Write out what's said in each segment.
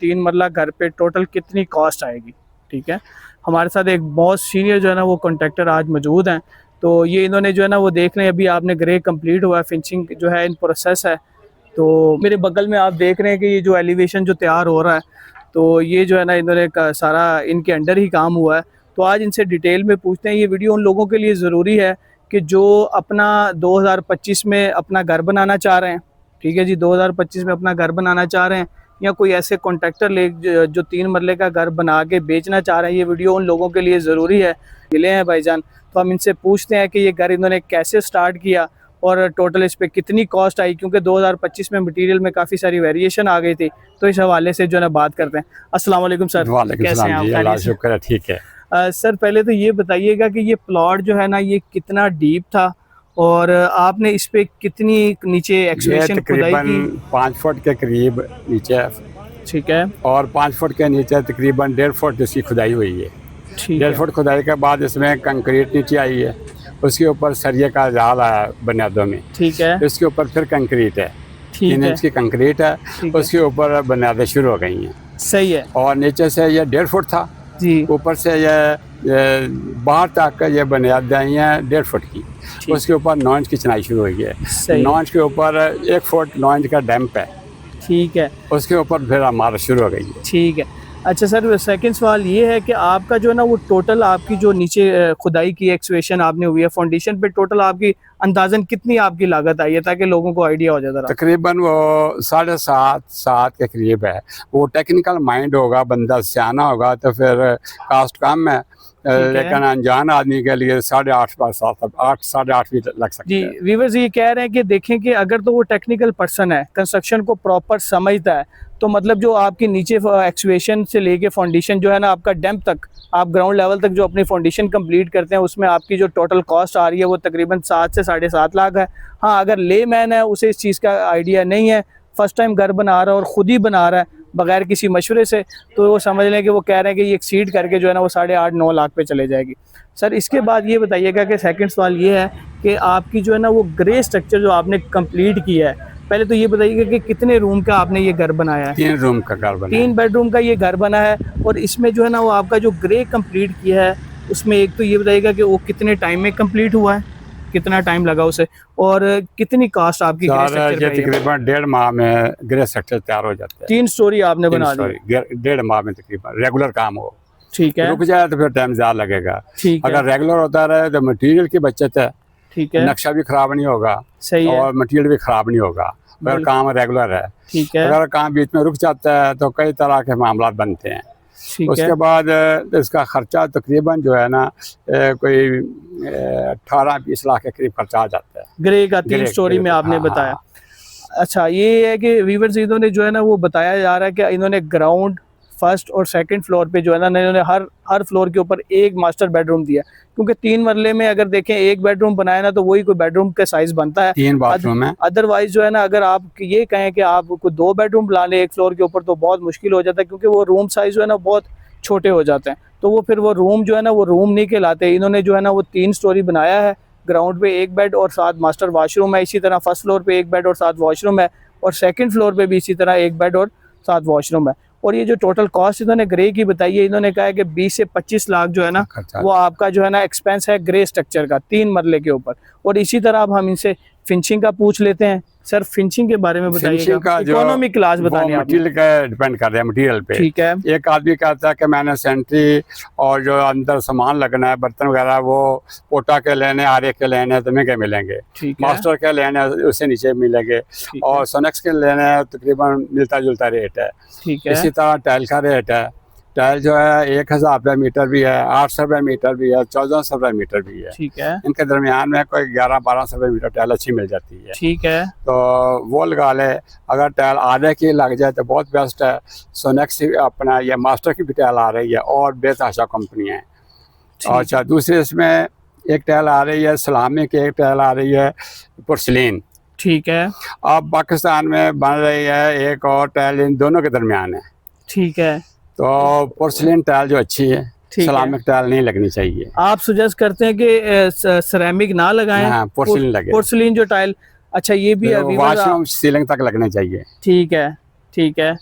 3 मरला घर पे टोटल कितनी कॉस्ट आएगी। ठीक है, हमारे साथ एक बहुत सीनियर जो है ना वो कॉन्ट्रैक्टर आज मौजूद हैं। तो ये इन्होंने जो है ना वो देख रहे हैं, अभी आपने ग्रे कंप्लीट हुआ है, फिनिशिंग जो है इन प्रोसेस है। तो मेरे बगल में आप देख रहे हैं कि ये जो एलिवेशन जो तैयार हो रहा है, तो ये जो है ना इन्होंने सारा इनके अंडर ही काम हुआ है। तो आज इनसे डिटेल में पूछते हैं। ये वीडियो उन लोगों के लिए ज़रूरी है कि जो अपना 2025 में अपना घर बनाना चाह रहे हैं। ठीक है जी, 2025 में अपना घर बनाना चाह रहे हैं, या कोई ऐसे कॉन्ट्रैक्टर ले जो 3 मरले का घर बना के बेचना चाह रहे हैं। ये वीडियो उन लोगों के लिए ज़रूरी है। मिले हैं भाईजान, तो हम इनसे पूछते हैं कि ये घर इन्होंने कैसे स्टार्ट किया और टोटल इस पर कितनी कॉस्ट आई, क्योंकि 2025 में मटेरियल में काफ़ी सारी वेरिएशन आ गई थी। तो इस हवाले से जो है ना बात करते हैं। अस्सलाम वालेकुम सर, कैसे हैं आप? अल्लाह शुक्र है, ठीक है। सर पहले तो ये बताइएगा कि ये प्लॉट जो है ना ये कितना डीप था और आपने इस पे कितनी नीचे एक्सकेवेशन खुदाई की? 5 फुट के करीब नीचे है। ठीक है, और 5 फुट के नीचे तकरीबन 1.5 फुट इसकी खुदाई हुई है। ठीक 1.5 है, फुट खुदाई के बाद इसमें कंक्रीट नीचे आई है, उसके ऊपर सरिये का जाल आया बुनियादों में। ठीक है, इसके ऊपर फिर कंक्रीट है, 3 ठीक इंच की कंक्रीट है, ठीक है, उसके ऊपर बुनियादें शुरू हो गई हैं। सही है और नीचे से ये 1.5 फुट था, जी, ऊपर से ये बाहर तक ये बुनियादें आई हैं 1.5 फुट की। उसके ऊपर 9 इंच की चिनाई शुरू हुई है। सही 9 इंच के ऊपर 1 फुट 9 इंच का डैम्प है, ठीक है, उसके ऊपर फिर इमारत शुरू हो गई है। ठीक है। अच्छा सर, सेकंड सवाल ये है कि आपका जो है ना वो टोटल आपकी जो नीचे खुदाई की एक्सकेवेशन आपने हुई है फाउंडेशन पे, टोटल आपकी अंदाजन कितनी आपकी लागत आई है, ताकि लोगों को आइडिया हो जाता रहा। तकरीबन वो 7.5 के करीब है। वो टेक्निकल माइंड होगा, बंदा सियाना होगा तो फिर कास्ट कम है, लेकिन अनजान आदमी के लिए 8.5 साढ़े 8 भी लग सकते जी। हैं। व्यूअर्स ये कह रहे हैं कि देखें कि अगर तो वो टेक्निकल पर्सन है, कंस्ट्रक्शन को प्रॉपर समझता है, तो मतलब जो आपकी नीचे एक्सकेवेशन से लेके फाउंडेशन जो है ना आपका डैम्प तक, आप ग्राउंड लेवल तक जो अपनी फाउंडेशन कंप्लीट करते हैं, उसमें आपकी जो टोटल कॉस्ट आ रही है वो तकरीबन 7 से 7.5 लाख है। हाँ, अगर ले मैन है, उसे इस चीज़ का आइडिया नहीं है, फर्स्ट टाइम घर बना रहा है और ख़ुद ही बना रहा है बगैर किसी मशवरे से, तो वो समझ लें कि वो कह रहे हैं कि ये एक्सीड करके जो है ना वो 8.5-9 लाख पे चले जाएगी। सर इसके बाद ये बताइएगा कि सेकंड सवाल ये है कि आपकी जो है ना वो ग्रे स्ट्रक्चर जो आपने कंप्लीट किया है, पहले तो ये बताइएगा कि कितने रूम का आपने ये घर बनाया है? 3 रूम का घर बना 3 बेडरूम का ये घर बना है। और इसमें जो है ना वो आपका जो ग्रे कंप्लीट किया है, उसमें एक तो ये बताइएगा कि वो कितने टाइम में कंप्लीट हुआ है, कितना टाइम लगा उसे, और कितनी कास्ट आपकी ग्रे स्ट्रक्चर ये तकरीबन 1.5 माह में ग्रे स्ट्रक्चर तैयार हो जाता है। 3 स्टोरी आपने बना दी? 1.5 माह में तकरीबन रेगुलर काम हो। ठीक है, रुक जाए तो फिर टाइम ज़्यादा लगेगा। ठीक है, अगर रेगुलर होता रहे तो मटेरियल की बचत है, ठीक है, नक्शा भी खराब नहीं होगा, सही है, और मटेरियल भी खराब नहीं होगा, अगर काम रेगुलर है। ठीक है, अगर काम बीच में रुक जाता है तो कई तरह के मामला बनते हैं। ठीक उसके है, बाद इसका खर्चा तकरीबन जो है ना कोई 18-20 लाख के करीब खर्चा आ जाता है ग्रे का 3 स्टोरी में आपने हाँ, बताया। हाँ। अच्छा, ये है कि वीवर्स इन्होंने जो है ना वो बताया जा रहा है कि इन्होंने ग्राउंड, फर्स्ट और सेकंड फ्लोर पे जो है ना इन्होंने हर फ्लोर के ऊपर एक मास्टर बेडरूम दिया, क्योंकि 3 मरले में अगर देखें एक बेडरूम बनाया ना तो वही कोई बेडरूम का साइज बनता है। 3 बाथरूम है। अदरवाइज जो है ना अगर आप ये कहें कि आप कोई 2 बेडरूम बना लें एक फ्लोर के ऊपर, तो बहुत मुश्किल हो जाता है, क्योंकि वो रूम साइज जो है ना बहुत छोटे हो जाते हैं। तो वो फिर वो रूम जो है ना वो रूम नहीं कहलाते। इन्होंने जो है ना वो 3 स्टोरी बनाया है, ग्राउंड पे एक बेड और 7 मास्टर वॉशरूम है, इसी तरह फर्स्ट फ्लोर पे एक बेड और 7 वॉशरूम है, और सेकंड फ्लोर पे भी इसी तरह एक बेड और 7 वॉशरूम है। और ये जो टोटल कॉस्ट इन्होंने ग्रे की बताई है, इन्होंने कहा है कि 20 से 25 लाख जो है ना वो आपका जो है ना एक्सपेंस है ग्रे स्ट्रक्चर का 3 मरले के ऊपर। और इसी तरह अब हम इनसे फिनिशिंग का पूछ लेते हैं। सर फिनिशिंग के बारे में बताइएगा, इकोनॉमी क्लास बतानी है। मटेरियल का डिपेंड कर रहा है, मटेरियल पे। ठीक है, एक आदमी कहता है कि मैंने सेंट्री और जो अंदर सामान लगना है, बर्तन वगैरह, वो पोटा के लेने, आरे के लेने तो महंगे मिलेंगे, मास्टर के लेने उससे नीचे मिलेंगे, और सोनेक्स के लेने तकरीबन मिलता जुलता रेट है। ठीक है, इसी तरह टाइल का रेट है। टाइल जो है 1000 रुपये मीटर भी है, 800 रुपये मीटर भी है, 1400 रुपये मीटर भी है। ठीक है, इनके दरमियान में कोई 1100-1200 रुपये मीटर टाइल अच्छी मिल जाती है। ठीक है, तो वो लगा ले। अगर टाइल आधे की लग जाए तो बहुत बेस्ट है। सोनेक्स अपना ये मास्टर की भी टाइल आ रही है और बेतहाशा कंपनी है। अच्छा, दूसरे इसमें एक टाइल आ रही है सलामी की, एक टाइल आ रही है पोर्सिलीन। ठीक है, अब पाकिस्तान में बन रही है एक और टाइल, इन दोनों के दरमियान है। ठीक है, तो पोर्सिलीन टाइल जो अच्छी है, सलामिक टाइल नहीं लगनी चाहिए। आप सुजेस्ट करते हैं कि सिरेमिक ना लगाएं, हाँ, पोर्सिलीन लगे, पोर्सिलीन जो टाइल। अच्छा, ये भी वॉशरूम सीलिंग तक लगने चाहिए। ठीक है, ठीक है।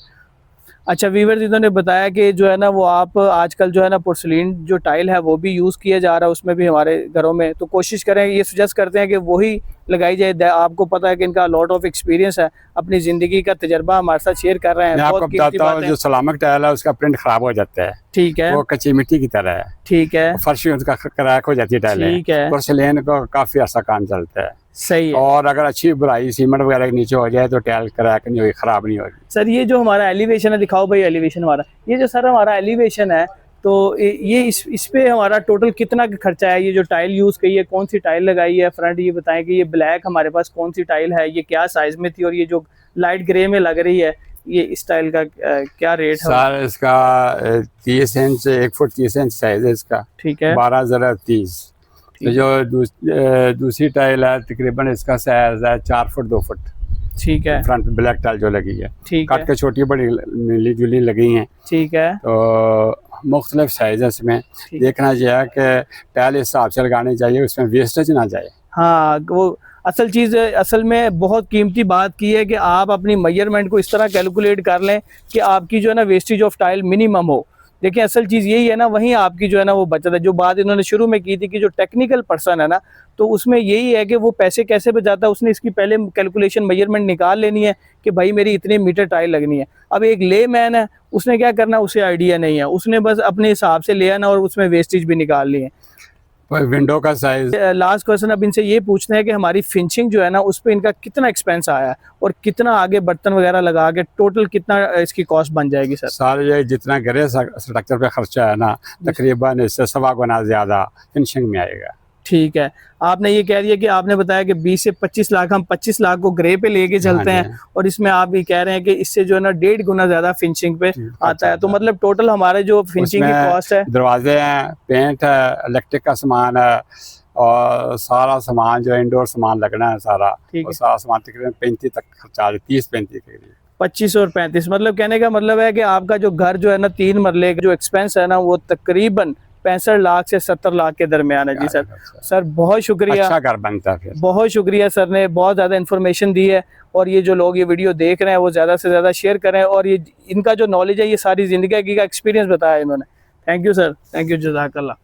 अच्छा वीवर्स, इन्होंने बताया कि जो है ना वो आप आजकल जो है ना पोर्सलीन जो टाइल है वो भी यूज़ किया जा रहा है उसमें भी हमारे घरों में, तो कोशिश करें, ये सजेस्ट करते हैं कि वही लगाई जाए। आपको पता है कि इनका लॉट ऑफ एक्सपीरियंस है, अपनी ज़िंदगी का तजर्बा हमारे साथ शेयर कर रहे हैं। मैं आपको बहुत कीमती बताता हूँ, बातें। जो सलामक टाइल है उसका प्रिंट खराब हो जाता है, ठीक है, वो कच्ची मिट्टी की तरह है, ठीक है, फर्श उसका क्रैक हो जाती है टाइलें। ठीक है, पोर्सिलेन को काफ़ी अर्सा काम चलता है। सही है। और अगर अच्छी बुराई सीमेंट वगैरह के नीचे हो जाए तो टाइल क्रैक नहीं होगी, ख़राब नहीं होगी। सर ये जो हमारा एलिवेशन है, दिखाओ भाई एलिवेशन हमारा, ये जो सर हमारा एलिवेशन है, तो ये इस पे हमारा टोटल कितना का खर्चा है? ये जो टाइल यूज़ की है, कौन सी टाइल लगाई है? फ्रंट ये बताएं कि ये ब्लैक हमारे पास कौन सी टाइल है, ये क्या साइज़ में थी, और ये जो लाइट ग्रे में लग रही है, ये इस टाइल का क्या रेट है? सर इसका 30 इंच, 1 फुट 30 इंच साइज है इसका। ठीक है, 12 ज़रा 30। तो जो दूसरी टाइल है तकरीबन इसका साइज है 4 फुट 2 फुट। ठीक है, फ्रंट ब्लैक टाइल जो लगी है, ठीक काट है, के छोटी बड़ी मिली जुली लगी हैं। ठीक है, तो मुख्तलिफ साइज है इसमें। ठीक। देखना चाहिए कि टाइल इस हिसाब से लगानी चाहिए, उसमें वेस्टेज ना जाए। हाँ, वो असल चीज़, असल में बहुत कीमती बात की है कि आप अपनी मेजरमेंट को इस तरह कैलकुलेट कर लें कि आपकी जो है ना वेस्टेज ऑफ टाइल मिनिमम हो। देखिए असल चीज़ यही है ना, वहीं आपकी जो है ना वो बचत है। जो बात इन्होंने शुरू में की थी कि जो टेक्निकल पर्सन है ना, तो उसमें यही है कि वो पैसे कैसे बचाता है, उसने इसकी पहले कैलकुलेशन मेजरमेंट निकाल लेनी है कि भाई मेरी इतने मीटर टाइल लगनी है। अब एक ले मैन है, उसने क्या करना, उसे आइडिया नहीं है, उसने बस अपने हिसाब से ले आना और उसमें वेस्टेज भी निकाल ली है। विंडो का साइज। लास्ट क्वेश्चन अब इनसे ये पूछना है कि हमारी फिनिशिंग जो है ना उस पर इनका कितना एक्सपेंस आया है, और कितना आगे बर्तन वगैरह लगा के टोटल कितना इसकी कॉस्ट बन जाएगी सर? सारे ये जितना ग्रे स्ट्रक्चर पे खर्चा है ना, तकरीबन इससे 1.25 गुना ज़्यादा फिनिशिंग में आएगा। ठीक है, आपने ये कह दिया कि आपने बताया कि 20 से 25 लाख, हम 25 लाख को ग्रे पे लेके चलते हाँ हैं, और इसमें आप ये कह रहे हैं कि इससे जो है ना 1.5 गुना ज्यादा फिनिशिंग पे आता है। तो मतलब टोटल हमारे जो फिनिशिंग की कॉस्ट है, दरवाजे हैं, पेंट है, इलेक्ट्रिक का सामान है, और सारा सामान जो इंडोर सामान लगना है सारा, ठीक वो है, सारा सामान तकरीबन 35 तक खर्चा, 30-35 के करीब। 25 और 35, मतलब कहने का मतलब है कि आपका जो घर जो है ना 3 मरले का जो एक्सपेंस है ना वो तकरीबन 65 लाख से 70 लाख के दरमियान है। जी सर, सर बहुत शुक्रिया, अच्छा घर बनता है फिर। बहुत शुक्रिया सर ने बहुत ज़्यादा इन्फॉर्मेशन दी है, और ये जो लोग ये वीडियो देख रहे हैं वो ज़्यादा से ज़्यादा शेयर करें, और ये इनका जो नॉलेज है ये सारी ज़िंदगी का एक्सपीरियंस बताया इन्होंने। Thank you sir, thank you, जज़ाकल्लाह।